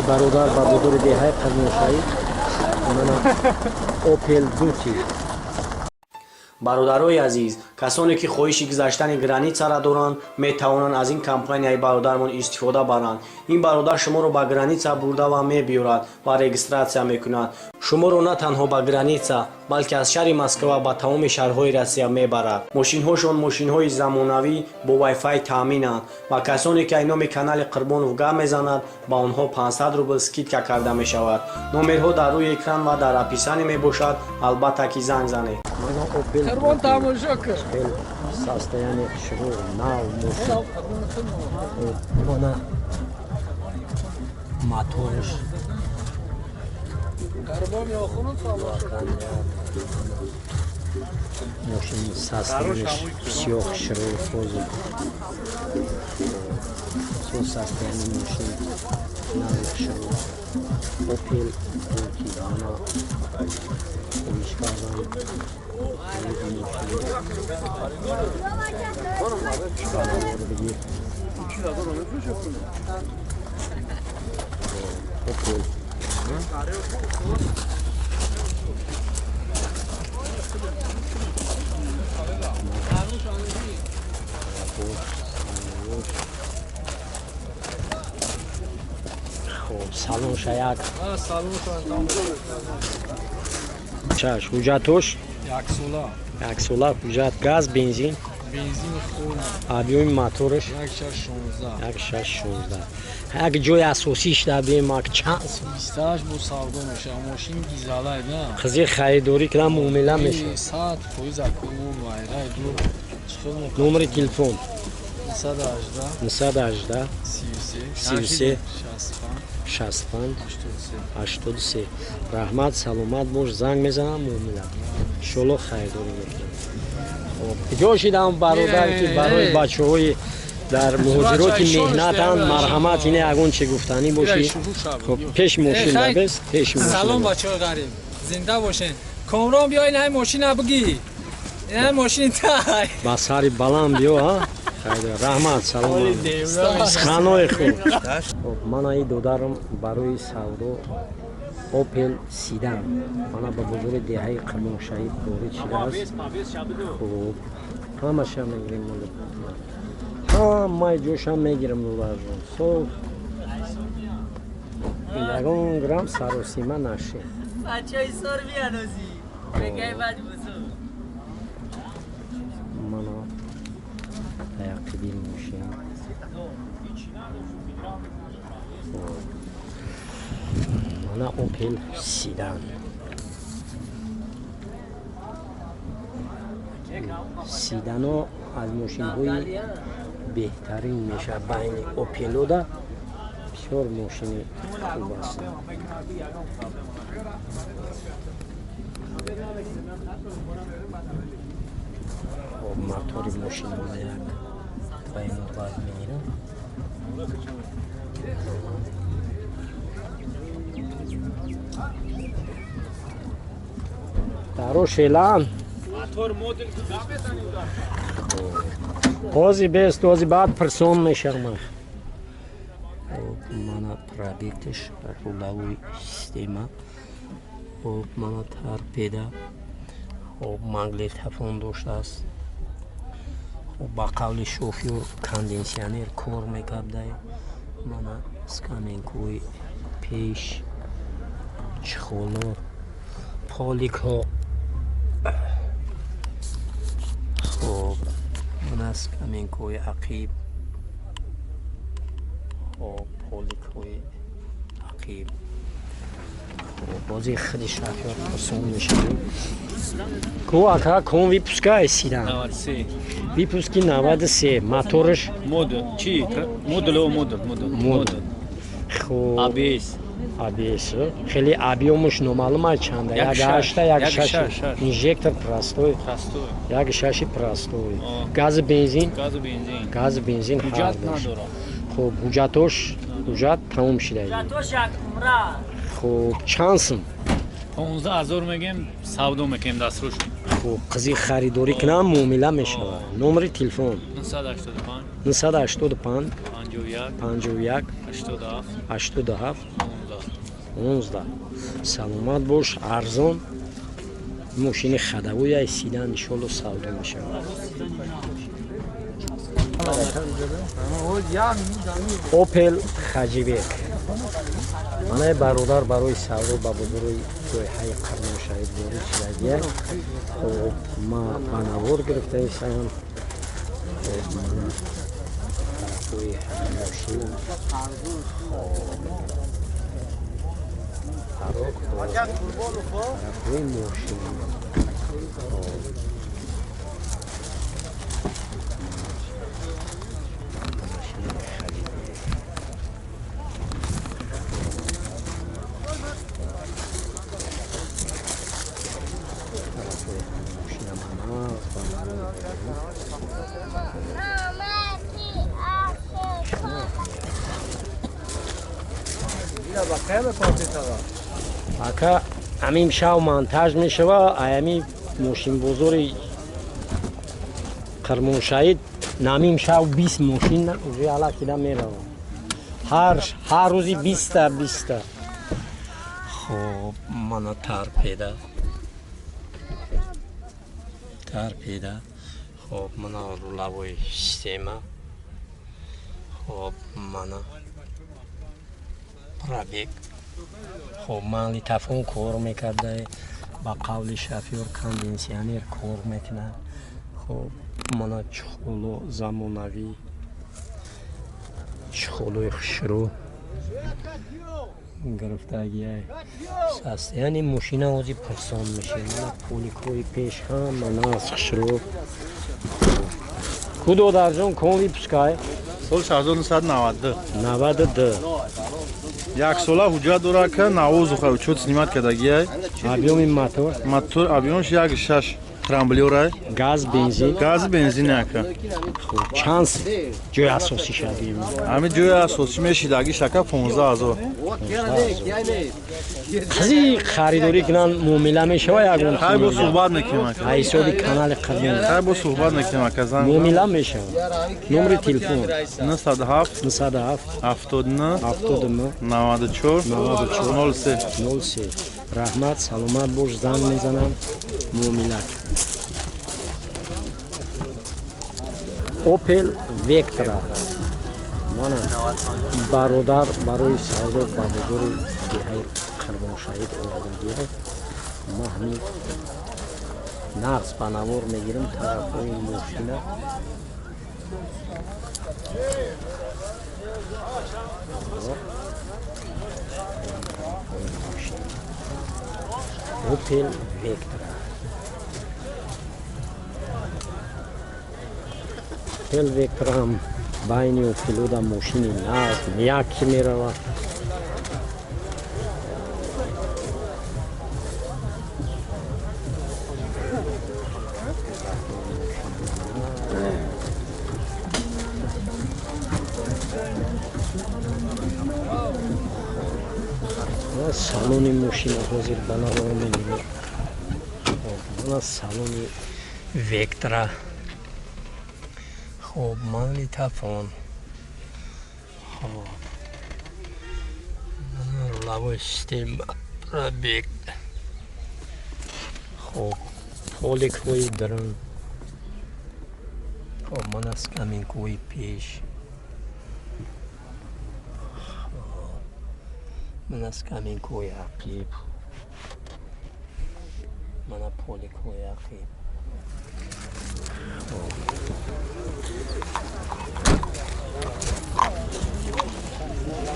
برادر با بزرگ دهه قرموشایی من اوپل دوتی. бародарои азиз, касоне ки хоҳиши гузаштани границаро доранд метавонанд аз ин компанияи бародармон истифода баранд. Ин бародар шуморо ба граница бурда ва мебиёрад ва регистратсия мекунад. Шуморо на танҳо ба граница, балки аз шаҳри Москва ба тамоми шаҳрҳои Россия мебарад. Мошинҳошон мошинҳои замонавӣ бо вайфай таъминанд ва касоне ки аз номи канали Қурбонов гап мезанад, ба онҳо 500 рубл скидка карда мешавад. Номерҳо дар рӯи экран ва дар описанӣ мебошад, албатта ки занг занед. Карбон тамошо кар. Состояние шуруъ нав мона моторш Карбон яхунун тамошо кар. Машин состояние всех шуруъ хозир. Всё состояние машин нав шуруъ. Opel Duty ana işkardan Opel салон шаяк. Салон Чаш, ҳуҷҷатош? як сола. 1 сола ҳуҷҷат, газ, бензин? Бензин хурд. Объёми мотораш? 1616. Як ҷои асосиш дар бемак чанд? Исташ бо савдо мешавад. Машин дизелай на. Қизи харидорӣ кунам муомила мешавад. 100% акумул вайрай ду. Номери телефон? 918 33 65 83. Раҳмат, саломат бош, занг мезанам муомила. Иншоалло харидорӣ мекунам. Хоб, иҷо шидам бародар ки барои бачаҳои дар муҳоҷироти меҳнатанд марҳамат ин ягон чӣ гуфтанӣ боши. Хоб, пеш мошин дабес, пеш мошин. Салом бачаҳои ғариб. Зинда бошен. Комрон биё ин ҳай мошина бигӣ. Ин ҳай мошини тай. Ба сари баланд биё, ҳа? Раҳмат, саломат. Ханои худ. Ман ай додарам барои савдо Opel Sedan. Мана ба бузурги деҳаи Қирмоншаҳӣ ворид шудааст. Хуб, ҳамаша мегирем моли. Ҳамаи ҷошам мегирам додарҷон. Соф. Ягон грамм саросима наше. Бачаи сор бианозӣ. Бегай баҷ бусу. Мана таяққиби мошин. Мана Opel Sedan. Sedan-о аз мошинҳои беҳтарин мешавад байни Opel-ода. Бисёр мошини хуб аст. Мотори мошинаро як байнобар мегирам. даро шелан ози бест ози баъд пирсон мешавам. Мана пробектиш рулавои система. Хоб, мана торпеда. Хоб, маглитофон доштааст. Хоб, ба қавли шофёр конденсионер кор мекардай. Мана скаменкои пеш, чихоло, поликҳо. Хоб, мана скаменкои ақиб. Хоб, поликҳои ақиб. Хоб, бози худи шофёр пурсон мешавем. Ку ака кон випускай Sedan. 93. Випуски 93. Моторш? Модел. Чи? Модел о модел. Модел. Хоб. ABS. ABS. Хеле объёмаш номаълум аст чанда? 1.8, 1.6. Инжектор простой. Простой. 1.6 простой. Газ бензин? Газ бензин. Ҳуҷҷат надорам. Хоб, ҳуҷҷатош? Ҳуҷҷат тамом шидаи. Ҳуҷҷатош як умра. Хоб, чанд сум? 15000 мегем, савдо мекунем дастрош. Хоб, қизи харидорӣ кунам муомила мешавад. Номери телефон? 985 985 51 51 87 87 19 саломат бош арзон мошини хадавуяй сидан иншолло савдо мешавад опел хаҷибек манаи бародар барои савдо ба бузурги ҷойҳаи қарношаҳид ворид шудагия хоб ма ба навор гирифтаисам тарафҳои мошин тарафҳои мошин ака ҳамин шав монтаж мешавад аями мошинбозори қармоншаҳид намим шав 20 мошин уже аллакида меравад ҳар рӯзи 20 хоб мана тарпеда хоб мана рулавои система хоб мана пробег хоб маглитофон кор мекарда ба қавли шофёр конденсионер кор мекунад хоб мана чухоло замонавӣ чухолои хушрӯ гирифтагия состояние мошина ози пурсон мешавад поликҳои пеш ҳама нас хушрӯ кудо дарҷон кон випускай соли 1992 92 яксола ҳуҷҷат дорад ки навозуха учёт снимат кардагия объёми мотор объёмш 1.6 трамблёрай газ бензин яка чанд ҷои асосӣ шадем ҳамин ҷои асосӣ мешидаги шака 15000 қази харидорӣ кунанд муомила мешава ягон хай бо суҳбат мекунем ака ҳисоби канали қадим хай бо суҳбат мекунем ака зан муомила мешава номери телефон 97 79 79 94 03 раҳмат саломат бош занг мезанам муомила опел вектора мана бародар барои савдо ба бузури ҷиҳаи қарбоншаҳид овардагия ма ҳамин нағз ба навор мегирем тарафҳои мошина опел вектора опел вектора ҳам байни опелода мошини нағз мияки меравад салони мошина ҳозир ба навор мегирем мана салони вектора хоб маглитофон хоб мана рулавои система пробег хоб поликҳои дрон хоб мана скаминкҳои пеш мана скаминкҳои ақиб мана поликҳои ақиб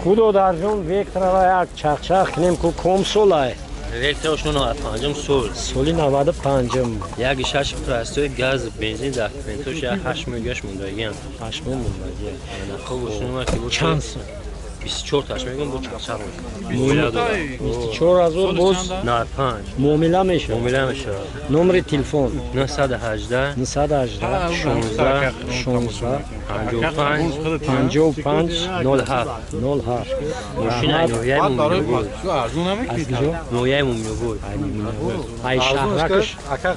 кудо дарҷон векторава як чахчах кунем ку ком солай Вектораш 95 сол. соли 95 Як шаш простой газ бензин дар пентош 8 мегаш мондагиам. 8 мондагия Хуб шумо ки бо чанд 24 таш мегам бо чахчар. 24000 боз 95. муомила мешавад Муомила мешавад. номери телефон 918 918 16 55 07 ماشین نویای مومی بود از کجا؟ نویای مومی بود ای شهرکش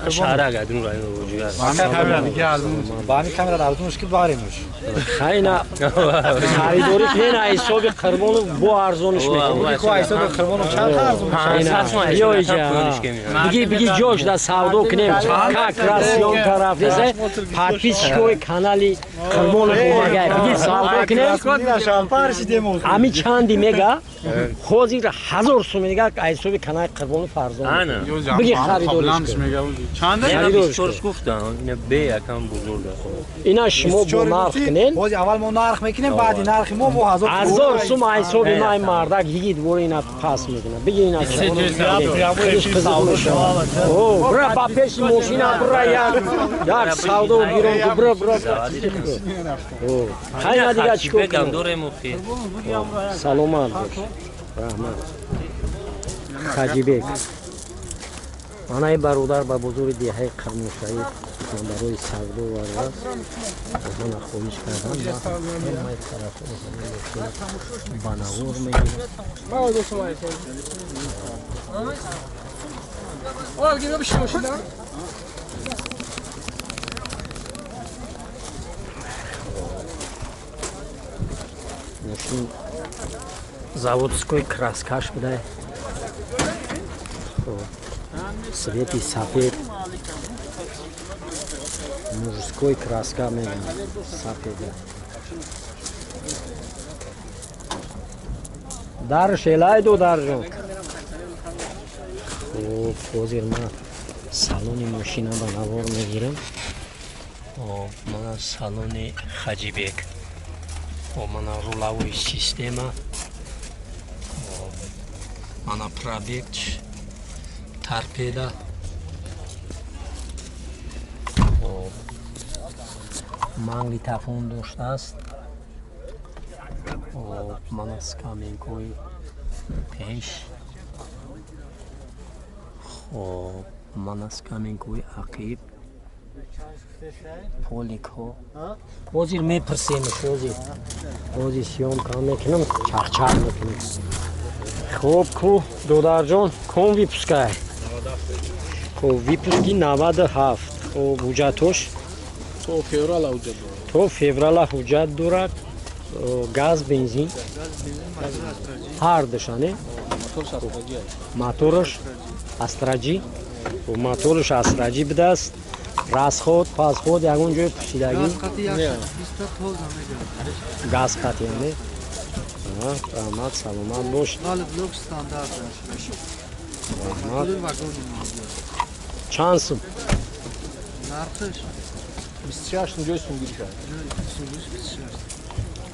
شهرک ادون رای بود جگر خیلی نه خریداری که نه حساب قربان بو ارزونش میکنه یا ایجا بگی جوش در سودو کنیم как красион طرف دیسه подписчикои канали قربان بومگه بگی سودو کنیم امی چندی میگه حاضر 1000 سوم میگه حساب کانال قربان فرزان بگی خریدارش چنده؟ خریدارش گفتم اینا به یکم بزرگ است اینا شما با نرخ کنین باز اول ما نرخ میکنیم بعد نرخ ما با 1000 سوم حساب ما مردک هیچ دوره اینا پاس میکنه بگی اینا او برا با پیش ماشینا برا یک سودا بیرون کو برا او خیلی دیگه چیکار بگم کنم دوره مفید سلامت باش رحمت خاجیبک من ای برادر با بزرگ دیهای قرموشایی من برای سودا و راست من خواهش کردم من طرف بناور میگیرم ماشین заводской краскаш بوده سویتی سفید мужской краска میگن سفیده درش الای دو درجون خوب حاضر من سالون ماشینا با نوار میگیرم من سالون خاجیبک من руловой система من пробег торпеда магнитофон дошта аст ман скаминкои пеш ман скаминкои ақиб поликҳо ҳозир мепурсемш ҳозир сёмка мекунам чахчах мекунам хуб ку додарҷон ком випускай випуски 97 ҳуҷҷатош то феврала ҳуҷҷат дорад газ бензин ҳар душане мотораш астраҷӣ мотораш астраҷӣ будааст расход пасход ягон ҷои пӯшидагӣ газ қатияне раҳмат саломат бош чанд сум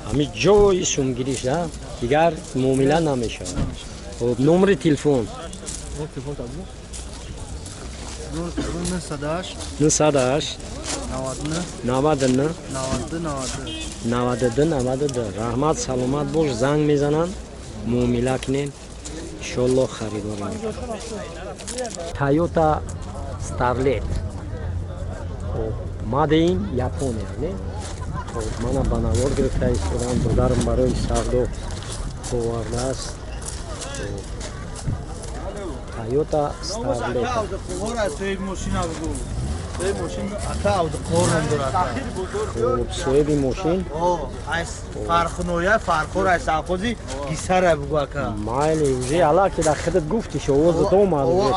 ҳами ҷои сумгириш дигар муомила намешавад номери телефон 98 99 92 раҳмат саломат бош занг мезананд муомила кунем иншоалло харидор Toyota Starlet мадеин Япония не мана ба навор гирифта истодам додарам барои савдо овардааст Toyota Starlet соҳиби мошин майли уже алаки дар хидат гуфти овози то маълум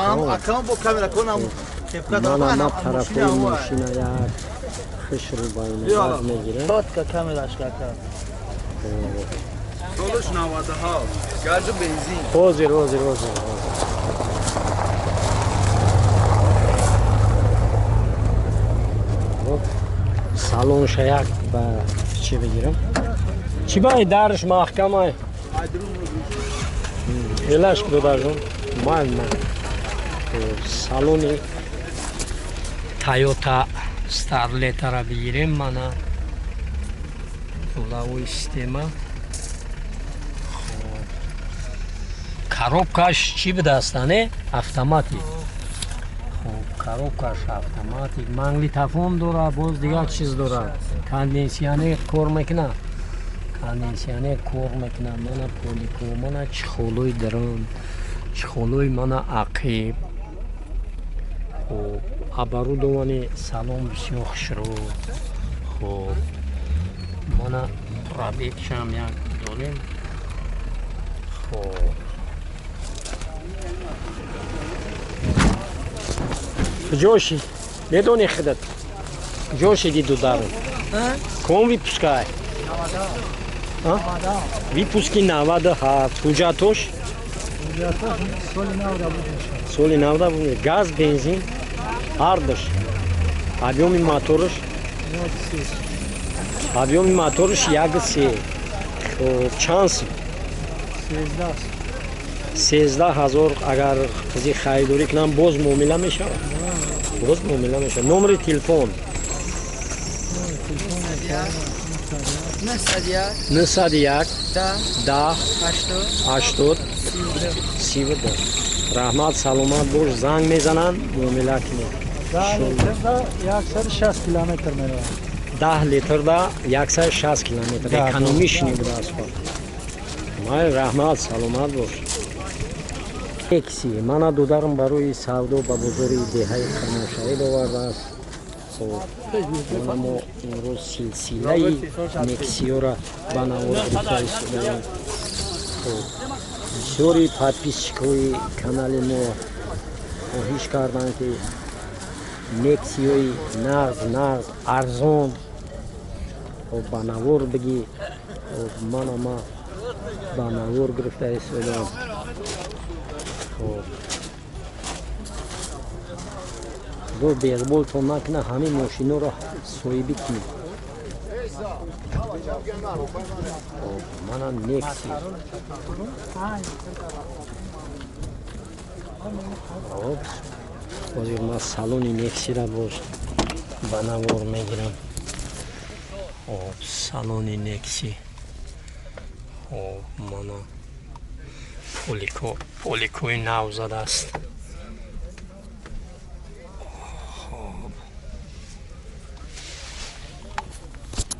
тарафои мошина як хишру байназ мегирам ҳозир салонша як ба чӣ бигирам чӣ баи дарш маҳкамай элаш додарҷон майна салони Toyota Starlet-ро бигирем мана руловой система коробкаш чӣ будааст ане автомати коробкаш автоматик, магнитофон дора, боз дигар чиз дора. Конденсионер кор мекунад. Конденсионер кор мекунад. Мана полико, мана чихолои дрон, чихолои мана ақиб. Хуб, оборудование салон бисёр хушро. Хуб. Мана пробегшам як дорем. Хуб. Джоши, недони хидат. Джоши диду дару. Ком випускай? Випуски навада хат. Худжатош? Соли навда буде. Газ, бензин, ардаш. Объеми моторыш? Объеми моторыш яг се. Чанс? 13000 агар qizi xaridori kunam boz muomala meshava. Boz muomala meshava. Номери телефон. 91 10 80 32. Rahmat salomat bosh zang mezanan muomala kined. 160 kilometr merava. 10 litrda 160 kilometr. Ekonomishniy bude asfalt. May rahmat salomat bosh. Nexi, мана дударам барои савдо ба бозори деҳаи Қармошаҳид овардааст. Мана мо имрӯз силсилаи Nexi-ҳоро ба навор гирифта истодаем. Бисёри подписчикои канали мо хоҳиш карданд ки Nexi-ҳои нағд арзон ба навор бигӣ. Мана ма ба навор гирифта истодаем. До бейсбол то накна ҳами мошиноро соҳибӣ кунед. Мана Nexi. Ҳозир ман салони Nexi-ро боз ба навор мегирам. Салони Nexi. Мана поликои нав задааст.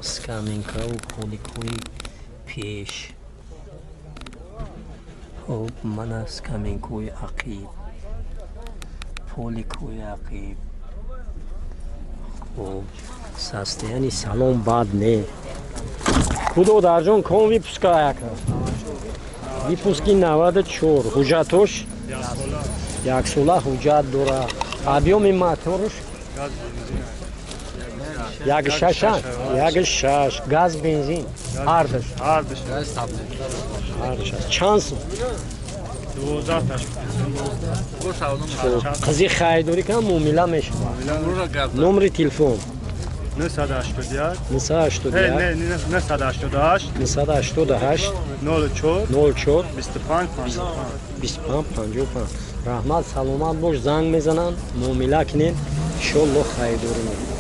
Скаминкаву поликои пеш. Мана скаминкои ақиб. Поликои ақиб. Состояни салон бад не. Худо дарҷон ком випускай акна. Випуски 94. Ҳуҷҷатош? Яксола ҳуҷҷат дора. Объеми моторш? 1.6. Газ, бензин. Ардаш. Чанд сум? 12 таш. Qizi xaridori kunam muomala meshава. Номери телефон? 981 981 988 04 04 25 55. Раҳмат саломат бош, занг мезананд, муомила кинед, иншоллоҳ харидорӣ мекунед.